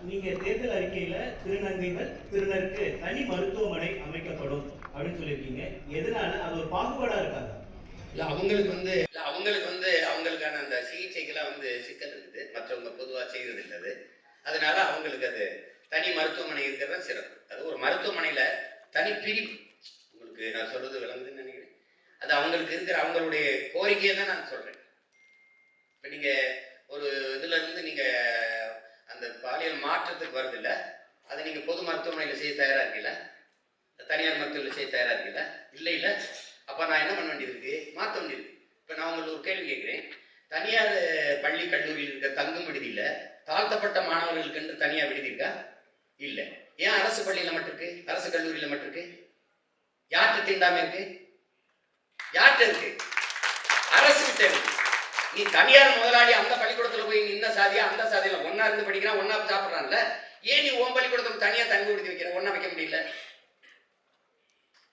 நீங்க தேர்தல் அறிக்கையில திருநங்கைகள் திருநருக்கு தனி மருத்துவமனை அமைக்கப்படும் அப்படின்னு சொல்லியிருக்கீங்க. எதனால அது ஒரு பாகுபாடா இருக்காங்க? அவங்களுக்கு அவங்களுக்கான அந்த சிகிச்சைக்கெல்லாம் சிக்கல் இருக்குது. மற்றவங்க பொதுவாக செய்கிறது இல்லது. அதனால அவங்களுக்கு அது தனி மருத்துவமனை இருக்கிறது சிறப்பு. அது ஒரு மருத்துவமனையில தனி பிரிவு. உங்களுக்கு நான் சொல்றது விளங்குதுன்னு நினைக்கிறேன். அது அவங்களுக்கு இருக்கிற அவங்களுடைய கோரிக்கையை தான் நான் சொல்றேன். இப்போ நீங்க ஒரு இதுல இருந்து நீங்க அந்த பாலியல் மாற்றத்துக்கு வருது இல்லை, அதை நீங்க பொது மருத்துவமனையில் செய்ய தயாரா இருக்கீங்களா? தனியார் மருத்துவமனையில் செய்ய தயாரா இருக்கீங்களா? இல்லை இல்லை. அப்போ நான் என்ன பண்ண வேண்டியது இருக்கு? மாற்ற வேண்டியது இருக்கு. இப்போ நான் உங்களுக்கு ஒரு கேள்வி கேட்குறேன். தனியார் பள்ளி கல்லூரியில் இருக்க தங்கும் விடுதியில் தாழ்த்தப்பட்ட மாணவர்களுக்கு என்று தனியாக விடுதி இருக்கா? இல்லை. ஏன் அரசு பள்ளியில் மட்டும் இருக்கு? அரசு கல்லூரியில் மட்டும் இருக்கு? யார்கிட்ட தீண்டாம இருக்கு? யார்கிட்ட இருக்கு? அரசு கிட்ட இருக்கு. நீ தனியார் முதலாளி அந்த பள்ளிக்கூடத்தில் போய் இந்த சாதியா அந்த சாதியில ஒன்னா இருந்து படிக்கிறான், ஒன்னா சாப்பிட்றான்ல. ஏன் நீ உன் பள்ளிக்கூடத்துக்கு தனியாக தங்கி விடுதி வைக்கிற? ஒன்னா வைக்க முடியல.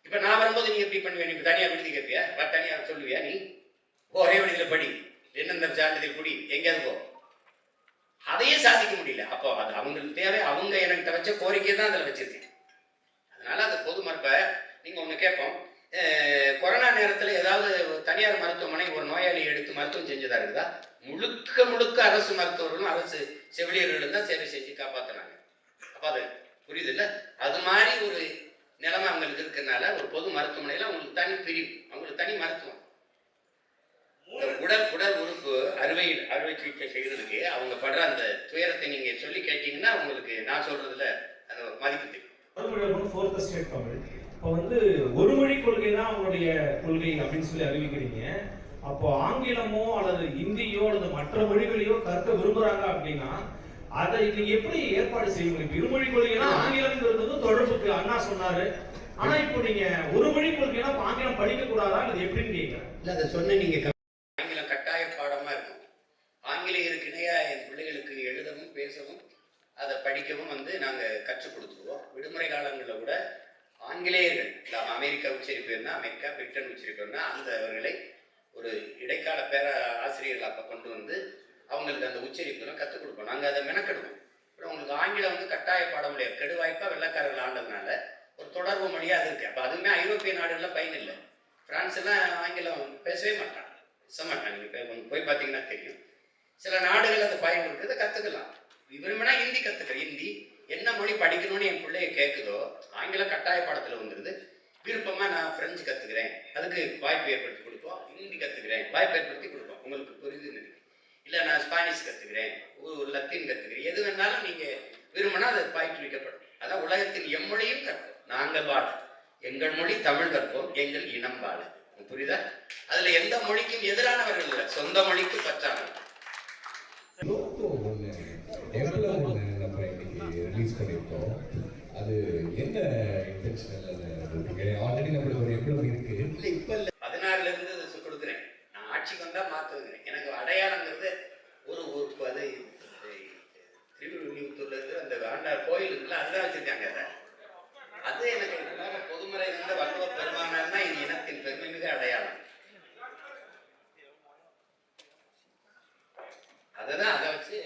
இப்ப நான் வரும்போது நீ எப்படி பண்ணுவேன்? நீ தனியா விடுதி கேட்பியா? தனியா சொல்லுவியா? நீ ஒரே விடுதியில படி, என்னென்ன சான்றிதழ் குடி, எங்கேயாவது போ. அதையே சாதிக்க முடியல. அப்போ அது அவங்களுக்கு தேவை. அவங்க என்கிட்ட வச்ச கோரிக்கை தான் அதில் வச்சிருக்கேன். அதனால அந்த பொது மறுப்பை நீங்க ஒண்ணு கேட்போம். கொரோனா நேரத்தில் ஏதாவது தனியார் மருத்துவமனை ஒரு நோயாளியை எடுத்து மருத்துவம் செஞ்சதா இருக்குதா? முழுக்க முழுக்க அரசு மருத்துவர்களும் அரசு செவிலியர்களும் தான் சேவை செஞ்சு காப்பாத்தினாங்க. அப்ப அது புரியுது இல்ல? அது மாதிரி ஒரு நிலைமை அவங்களுக்கு இருக்கிறதுனால ஒரு பொது மருத்துவமனையில் அவங்களுக்கு தனி பிரிவு, அவங்களுக்கு தனி மருத்துவம். உடல் உறுப்பு அறுவை சிகிச்சை செய்யறதுக்கு அவங்க படுற அந்த துயரத்தை நீங்க சொல்லி கேட்டீங்கன்னா உங்களுக்கு நான் சொல்றதுல அந்த மதிப்பு தெரியும். இப்போ ஒரு மொழி கொள்கை தான் அவங்களுடைய கொள்கை அப்படின்னு சொல்லி அறிவிக்கிறீங்க. அப்போ ஆங்கிலமோ அல்லது இந்தியோ அல்லது மற்ற மொழிகளையோ கற்க விரும்புறாங்க அப்படின்னா அதை நீங்க எப்படி ஏற்பாடு செய்வீங்க? இருமொழி கொள்கைனா ஆங்கிலம் தொடர்புக்கு அண்ணா சொன்னாரு. ஆனா இப்போ நீங்க ஒரு மொழி கொள்கைனா ஆங்கிலம் படிக்க கூடாதா? அது எப்படின்னு கேட்கிறேன். இல்ல அதை சொன்ன நீங்க ஆங்கிலம் கட்டாய பாடமா இருக்கும். ஆங்கிலேயருக்கு இணையா என் பிள்ளைகளுக்கு எழுதவும் பேசவும் அதை படிக்கவும் நாங்க கற்றுக் கொடுத்துருவோம். விடுமுறை காலங்களில் கூட ஆங்கிலேயர்கள் அமெரிக்கா உச்சரிப்பேர்னா அமெரிக்கா, பிரிட்டன் உச்சரிப்பேர்னா அந்த அவர்களை ஒரு இடைக்கால பேர ஆசிரியர்கள் அப்ப கொண்டு அவங்களுக்கு அந்த உச்சரிப்பெல்லாம் கற்றுக் கொடுப்போம். நாங்கள் அதை மெனக்கெடுவோம். அப்புறம் அவங்களுக்கு ஆங்கிலம் கட்டாய பாட முடியாது. கெடுவாய்ப்பா வெள்ளக்காரர்கள் ஆண்டதுனால ஒரு தொடர்பு மொழியாக அது இருக்கு. அப்போ அதுவுமே ஐரோப்பிய நாடுகளில் பயன் இல்லை. பிரான்ஸ் எல்லாம் ஆங்கிலம் பேசவே மாட்டாங்க, பேச மாட்டாங்க. நீங்கள் போய் பார்த்தீங்கன்னா தெரியும். சில நாடுகள் அந்த பயன் இருக்குது, கற்றுக்கலாம். விரும்பினா ஹிந்தி கற்றுக்கிறேன். ஹிந்தி என்ன மொழி படிக்கணும்னு என் பிள்ளைய கேட்குதோ ஆங்கிலம் கட்டாய பாடத்தில் வந்துடுது. விருப்பமாக நான் ஃப்ரெஞ்சு கற்றுக்கிறேன், அதுக்கு வாய்ப்பு ஏற்படுத்தி கொடுப்போம். ஹிந்தி கற்றுக்கிறேன், வாய்ப்பு ஏற்படுத்தி கொடுப்போம். உங்களுக்கு புரியுதுன்னு நினைக்கிறேன். இல்லை நான் ஸ்பானிஷ் கற்றுக்கிறேன், ஒரு லத்தீன் கற்றுக்கிறேன், எது வேணாலும் நீங்கள் விரும்பினா அது பயிற்றுவிக்கப்படும். அதான் உலகத்தின் எம்மொழியும் கற்போம். நாங்கள் வாழ எங்கள் மொழி தமிழ் கற்போம், எங்கள் இனம் வாழ. புரியுதா? அதில் எந்த மொழிக்கும் எதிரானவர்கள் இல்லை, சொந்த மொழிக்கு பற்றானவர்கள். ரிலீஸ் பண்ணியிருக்கோம். அது என்ன இன்டென்ஷனல் ஆல்ரெடி நம்மளுக்கு ஒரு எவ்வளவு இருக்கு? இல்லை இப்போ இல்லை, 16ல இருந்து கொடுக்குறேன். நான் ஆட்சிக்கு வந்தால் மாற்றுவேன். எனக்கு அடையாளங்கிறது ஒரு அது திருவிழுத்தூர்ல இருந்து அந்த ஆண்டார் கோயில் இருக்குல்ல, அதுதான் வச்சிருக்காங்க. அது எனக்கு பொதுமுறை இருந்த வள்ளுவ பெருமானார்னா இது இனத்தின் பெருமை மிக அடையாளம். அதுதான் அதை வச்சு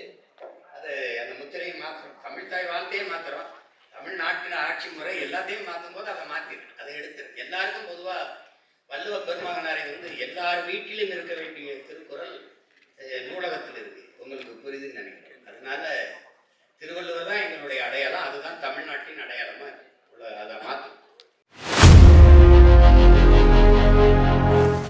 அது அந்த முத்திரையை மாற்றுறோம். தமிழ்தாய் வாழ்த்தையே மாற்றுறோம். தமிழ்நாட்டின் ஆட்சி முறை எல்லாத்தையும் மாற்றும் போது அதை மாற்றிடும், அதை எடுத்துரு. எல்லாருக்கும் பொதுவாக வள்ளுவ பெருமகனாரை எல்லார் வீட்டிலும் இருக்க வேண்டிய திருக்குறள் நூலகத்தில் இருக்கு. உங்களுக்கு புரியுதுன்னு நினைக்கிறேன். அதனால